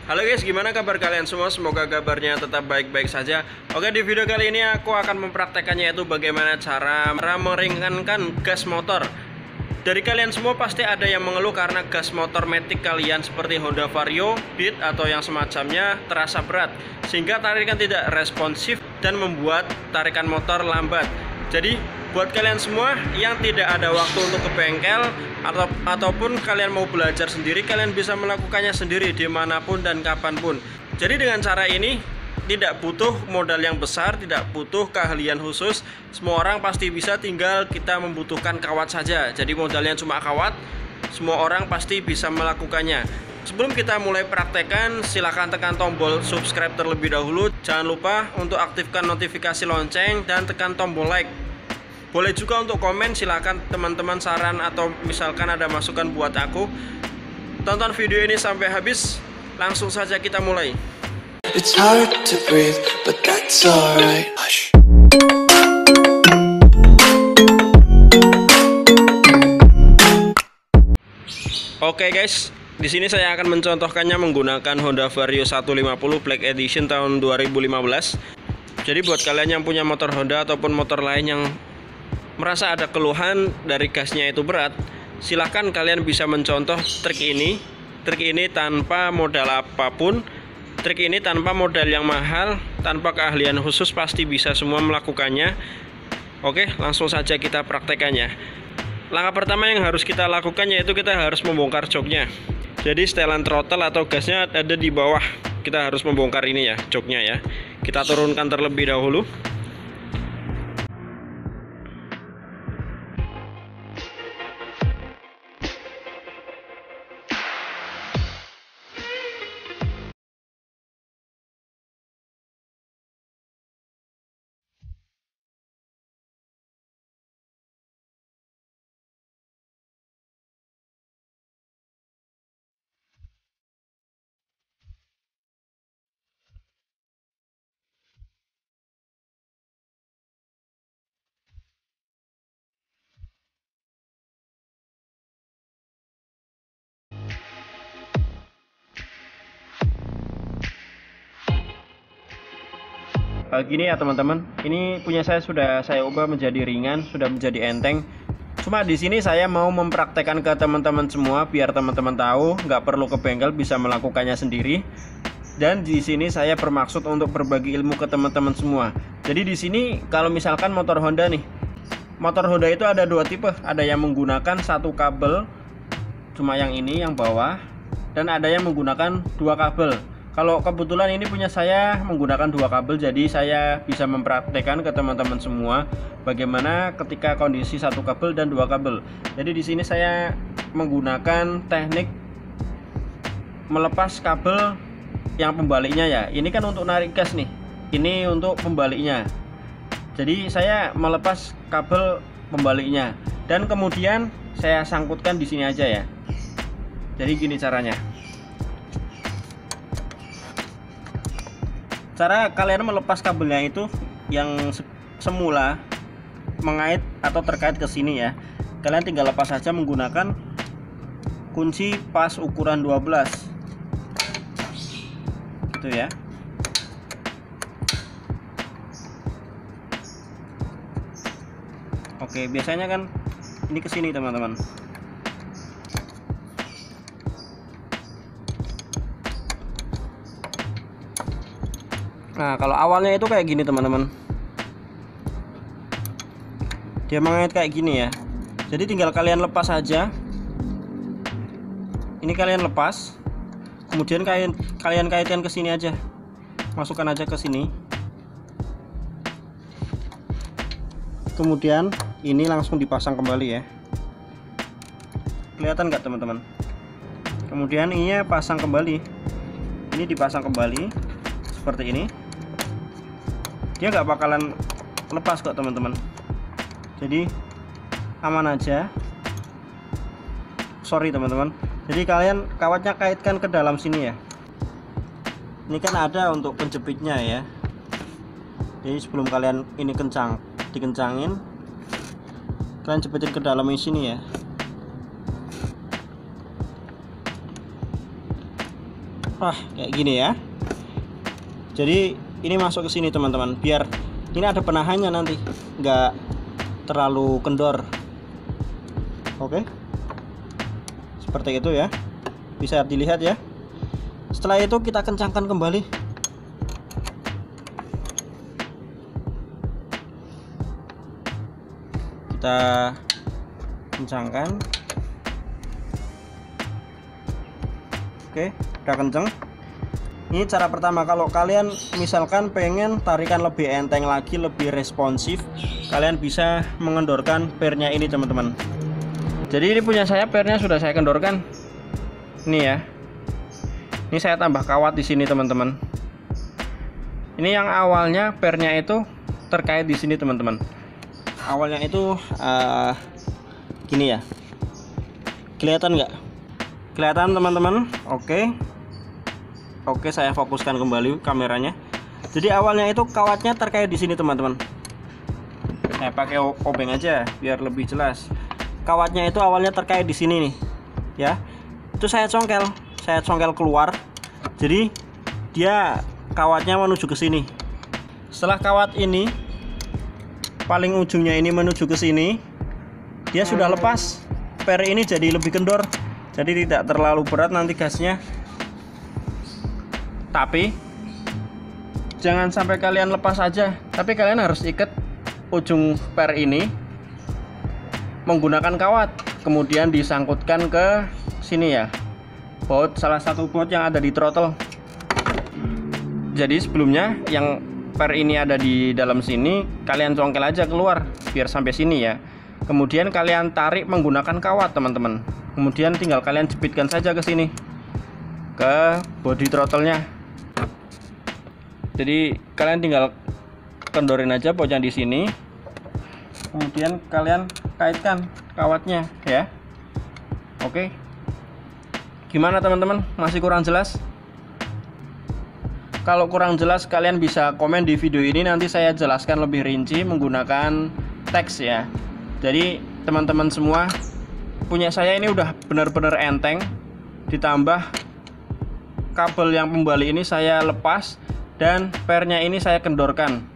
Halo guys, gimana kabar kalian semua? Semoga kabarnya tetap baik-baik saja. Oke, di video kali ini aku akan mempraktekannya, yaitu bagaimana cara meringankan gas motor. Dari kalian semua pasti ada yang mengeluh karena gas motor matic kalian seperti Honda Vario, Beat, atau yang semacamnya terasa berat, sehingga tarikan tidak responsif dan membuat tarikan motor lambat. Jadi buat kalian semua yang tidak ada waktu untuk ke bengkel ataupun kalian mau belajar sendiri, kalian bisa melakukannya sendiri dimanapun dan kapanpun. Jadi dengan cara ini tidak butuh modal yang besar, tidak butuh keahlian khusus. Semua orang pasti bisa, tinggal kita membutuhkan kawat saja. Jadi modalnya cuma kawat, semua orang pasti bisa melakukannya. Sebelum kita mulai praktekkan, silahkan tekan tombol subscribe terlebih dahulu. Jangan lupa untuk aktifkan notifikasi lonceng dan tekan tombol like. Boleh juga untuk komen, silahkan teman-teman saran atau misalkan ada masukan buat aku. Tonton video ini sampai habis, langsung saja kita mulai. It's hard to breathe, but that's alright. Hush. Oke guys, di sini saya akan mencontohkannya menggunakan Honda Vario 150 Black Edition tahun 2015. Jadi buat kalian yang punya motor Honda ataupun motor lain yang merasa ada keluhan dari gasnya itu berat, silahkan kalian bisa mencontoh trik ini. Trik ini tanpa modal apapun, trik ini tanpa modal yang mahal, tanpa keahlian khusus, pasti bisa semua melakukannya. Oke, langsung saja kita praktekannya. Langkah pertama yang harus kita lakukan yaitu kita harus membongkar joknya. Jadi setelan throttle atau gasnya ada di bawah. Kita harus membongkar ini ya, joknya ya. Kita turunkan terlebih dahulu. Gini ya teman-teman, ini punya saya sudah saya ubah menjadi ringan, sudah menjadi enteng. Cuma di sini saya mau mempraktekkan ke teman-teman semua biar teman-teman tahu, nggak perlu ke bengkel, bisa melakukannya sendiri. Dan di sini saya bermaksud untuk berbagi ilmu ke teman-teman semua. Jadi di sini kalau misalkan motor Honda nih, motor Honda itu ada dua tipe, ada yang menggunakan satu kabel, cuma yang ini yang bawah, dan ada yang menggunakan dua kabel. Kalau kebetulan ini punya saya menggunakan dua kabel, jadi saya bisa mempraktekkan ke teman-teman semua bagaimana ketika kondisi satu kabel dan dua kabel. Jadi di sini saya menggunakan teknik melepas kabel yang pembaliknya ya. Ini kan untuk narik gas nih. Ini untuk pembaliknya. Jadi saya melepas kabel pembaliknya dan kemudian saya sangkutkan di sini aja ya. Jadi gini caranya. Cara kalian melepas kabelnya itu yang semula mengait atau terkait ke sini ya. Kalian tinggal lepas saja menggunakan kunci pas ukuran 12. Gitu ya. Oke, biasanya kan ini ke sini teman-teman. Nah, kalau awalnya itu kayak gini teman-teman, dia mengait kayak gini ya. Jadi tinggal kalian lepas aja. Ini kalian lepas, kemudian kalian kaitkan ke sini aja, masukkan aja ke sini. Kemudian ini langsung dipasang kembali ya. Kelihatan nggak teman-teman? Kemudian ini pasang kembali. Ini dipasang kembali seperti ini. Dia nggak bakalan lepas kok teman-teman, jadi aman aja. Sorry teman-teman, jadi kalian kawatnya kaitkan ke dalam sini ya. Ini kan ada untuk penjepitnya ya. Jadi sebelum kalian ini dikencangin, kalian jepitin ke dalam sini ya. Wah, kayak gini ya. Jadi ini masuk ke sini teman-teman, biar ini ada penahannya nanti, nggak terlalu kendor. Oke, seperti itu ya, bisa dilihat ya. Setelah itu kita kencangkan kembali. Kita kencangkan. Oke, udah kenceng. Ini cara pertama. Kalau kalian misalkan pengen tarikan lebih enteng lagi, lebih responsif, kalian bisa mengendorkan pernya ini teman-teman. Jadi ini punya saya, pernya sudah saya kendorkan. Ini ya. Ini saya tambah kawat di sini teman-teman. Ini yang awalnya pernya itu terkait di sini teman-teman. Awalnya itu gini ya. Kelihatan nggak? Kelihatan teman-teman? Oke, saya fokuskan kembali kameranya. Jadi awalnya itu kawatnya terkait di sini teman-teman. Saya pakai obeng aja biar lebih jelas. Kawatnya itu awalnya terkait di sini nih, ya. Itu saya congkel keluar. Jadi dia kawatnya menuju ke sini. Setelah kawat ini paling ujungnya ini menuju ke sini, dia sudah lepas. Per ini jadi lebih kendor. Jadi tidak terlalu berat nanti gasnya. Tapi jangan sampai kalian lepas aja, tapi kalian harus ikat ujung per ini menggunakan kawat, kemudian disangkutkan ke sini ya, baut, salah satu baut yang ada di throttle. Jadi sebelumnya yang per ini ada di dalam sini, kalian congkel aja keluar biar sampai sini ya. Kemudian kalian tarik menggunakan kawat teman-teman. Kemudian tinggal kalian jepitkan saja ke sini, ke bodi throttle-nya. Jadi kalian tinggal kendorin aja bautnya di sini. Kemudian kalian kaitkan kawatnya ya. Oke. Gimana teman-teman? Masih kurang jelas? Kalau kurang jelas kalian bisa komen di video ini, nanti saya jelaskan lebih rinci menggunakan teks ya. Jadi teman-teman semua, punya saya ini udah benar-benar enteng. Ditambah kabel yang pembali ini saya lepas dan pernya ini saya kendorkan.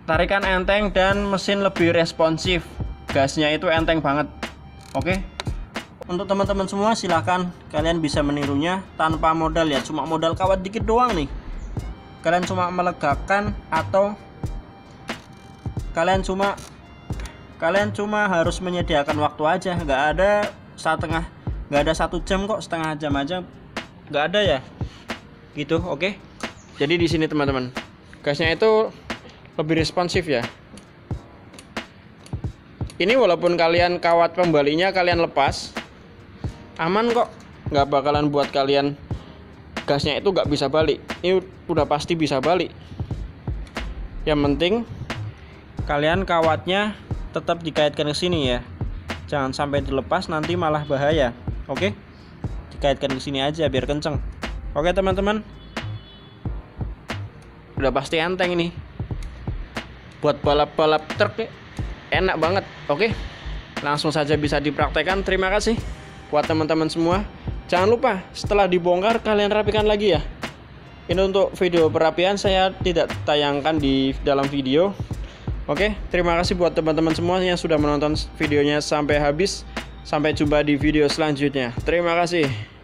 Tarikan enteng dan mesin lebih responsif. Gasnya itu enteng banget. Oke. Untuk teman-teman semua silahkan kalian bisa menirunya tanpa modal ya, cuma modal kawat dikit doang nih. Kalian cuma melegakan atau kalian cuma harus menyediakan waktu aja, nggak ada 1 jam kok, setengah jam aja nggak ada ya gitu. Oke. Jadi di sini teman-teman, gasnya itu lebih responsif ya. Ini walaupun kalian kawat pembalinya kalian lepas, aman kok, nggak bakalan buat kalian gasnya itu nggak bisa balik. Ini udah pasti bisa balik. Yang penting kalian kawatnya tetap dikaitkan ke sini ya, jangan sampai dilepas nanti malah bahaya. Oke, dikaitkan ke sini aja biar kenceng. Oke teman-teman, udah pasti enteng ini. Buat balap-balap truk enak banget. Oke, langsung saja bisa dipraktekkan. Terima kasih buat teman-teman semua. Jangan lupa setelah dibongkar kalian rapikan lagi ya. Ini untuk video perapian, saya tidak tayangkan di dalam video. Oke, terima kasih buat teman-teman semua yang sudah menonton videonya sampai habis. Sampai jumpa di video selanjutnya. Terima kasih.